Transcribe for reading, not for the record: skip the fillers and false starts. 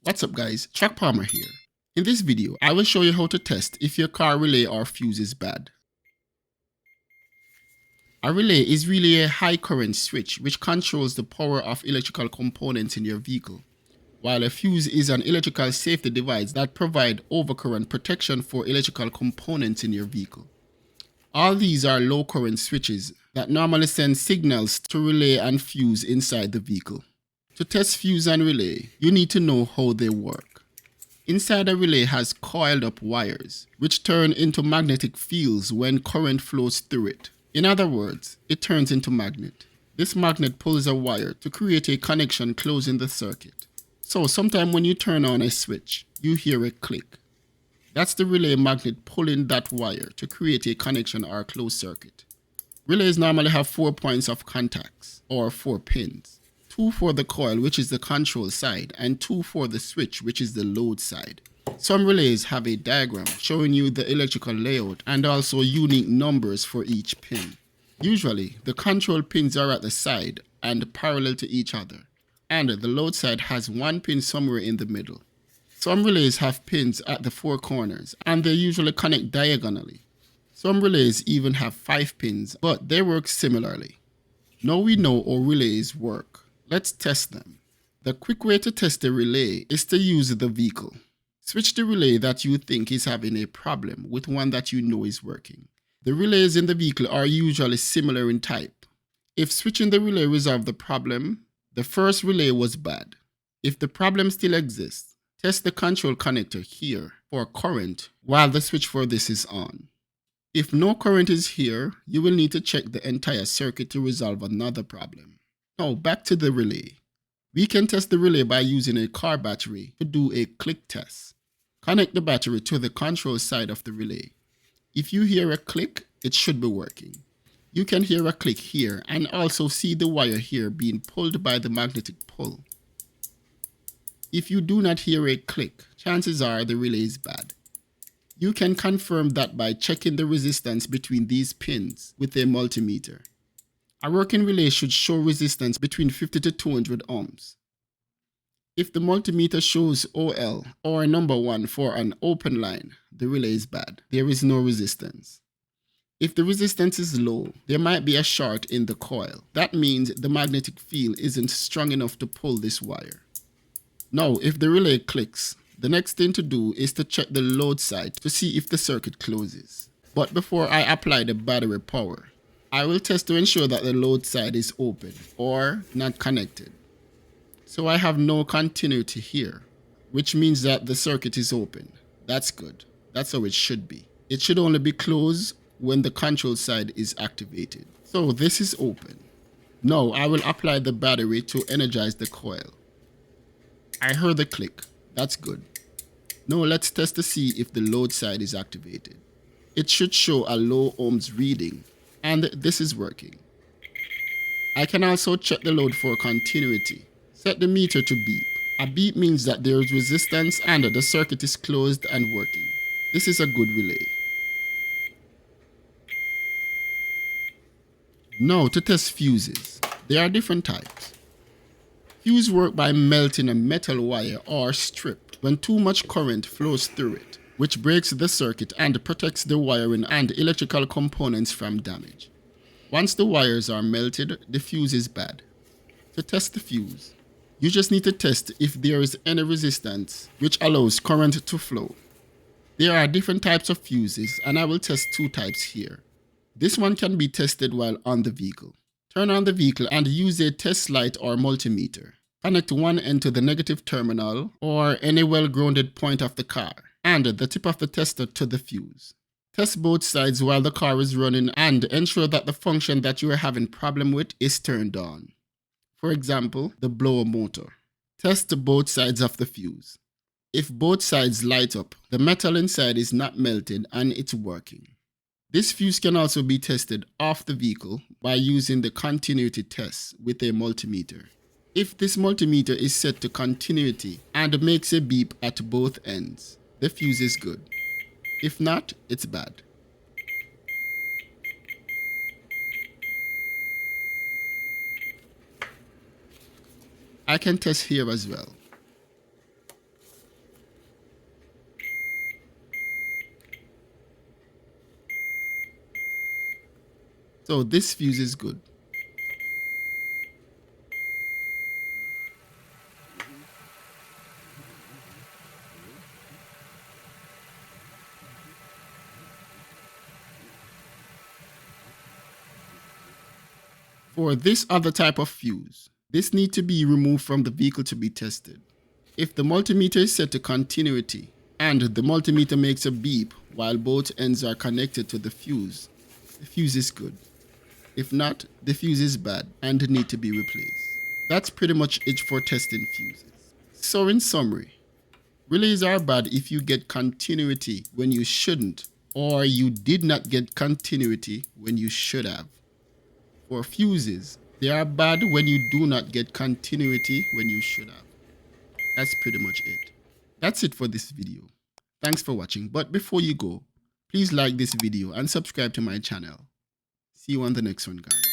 What's up guys, Chuck Palmer here. In this video, I will show you how to test if your car relay or fuse is bad. A relay is really a high current switch which controls the power of electrical components in your vehicle, while a fuse is an electrical safety device that provides overcurrent protection for electrical components in your vehicle. All these are low current switches that normally send signals to relay and fuse inside the vehicle. To test fuse and relay, you need to know how they work. Inside a relay has coiled up wires, which turn into magnetic fields when current flows through it. In other words, it turns into magnet. This magnet pulls a wire to create a connection closing the circuit. So sometime when you turn on a switch, you hear a click. That's the relay magnet pulling that wire to create a connection or closed circuit. Relays normally have 4 points of contacts, or 4 pins. 2 for the coil, which is the control side, and 2 for the switch, which is the load side. Some relays have a diagram showing you the electrical layout and also unique numbers for each pin. Usually, the control pins are at the side and parallel to each other, and the load side has 1 pin somewhere in the middle. Some relays have pins at the 4 corners, and they usually connect diagonally. Some relays even have 5 pins, but they work similarly. Now we know how relays work. Let's test them. The quick way to test a relay is to use the vehicle. Switch the relay that you think is having a problem with one that you know is working. The relays in the vehicle are usually similar in type. If switching the relay resolved the problem, the first relay was bad. If the problem still exists, test the control connector here for current while the switch for this is on. If no current is here, you will need to check the entire circuit to resolve another problem. Now back to the relay. We can test the relay by using a car battery to do a click test. Connect the battery to the control side of the relay. If you hear a click, it should be working. You can hear a click here and also see the wire here being pulled by the magnetic pull. If you do not hear a click, chances are the relay is bad. You can confirm that by checking the resistance between these pins with a multimeter. A working relay should show resistance between 50 to 200 ohms. If the multimeter shows OL or number 1 for an open line, the relay is bad. There is no resistance. If the resistance is low, there might be a short in the coil. That means the magnetic field isn't strong enough to pull this wire. Now, if the relay clicks, the next thing to do is to check the load side to see if the circuit closes. But before I apply the battery power, I will test to ensure that the load side is open or not connected. So I have no continuity here, which means that the circuit is open. That's good. That's how it should be. It should only be closed when the control side is activated. So this is open. Now I will apply the battery to energize the coil. I heard the click. That's good. Now let's test to see if the load side is activated. It should show a low ohms reading, and this is working. I can also check the load for continuity. Set the meter to beep. A beep means that there is resistance and the circuit is closed and working. This is a good relay. Now to test fuses. There are different types. Fuse work by melting a metal wire or strip when too much current flows through it, which breaks the circuit and protects the wiring and electrical components from damage. Once the wires are melted, the fuse is bad. To test the fuse, you just need to test if there is any resistance which allows current to flow. There are different types of fuses and I will test 2 types here. This one can be tested while on the vehicle. Turn on the vehicle and use a test light or multimeter. Connect one end to the negative terminal or any well-grounded point of the car and the tip of the tester to the fuse. Test both sides while the car is running and ensure that the function that you are having problem with is turned on. For example, the blower motor. Test both sides of the fuse. If both sides light up, the metal inside is not melted and it's working. This fuse can also be tested off the vehicle by using the continuity test with a multimeter. If this multimeter is set to continuity and makes a beep at both ends, the fuse is good. If not, it's bad. I can test here as well. So this fuse is good. For this other type of fuse, this needs to be removed from the vehicle to be tested. If the multimeter is set to continuity and the multimeter makes a beep while both ends are connected to the fuse is good. If not, the fuse is bad and need to be replaced. That's pretty much it for testing fuses. So in summary, relays are bad if you get continuity when you shouldn't, or you did not get continuity when you should have. For fuses, they are bad when you do not get continuity when you should have. That's pretty much it. That's it for this video. Thanks for watching, but before you go, please like this video and subscribe to my channel. See you on the next one, guys.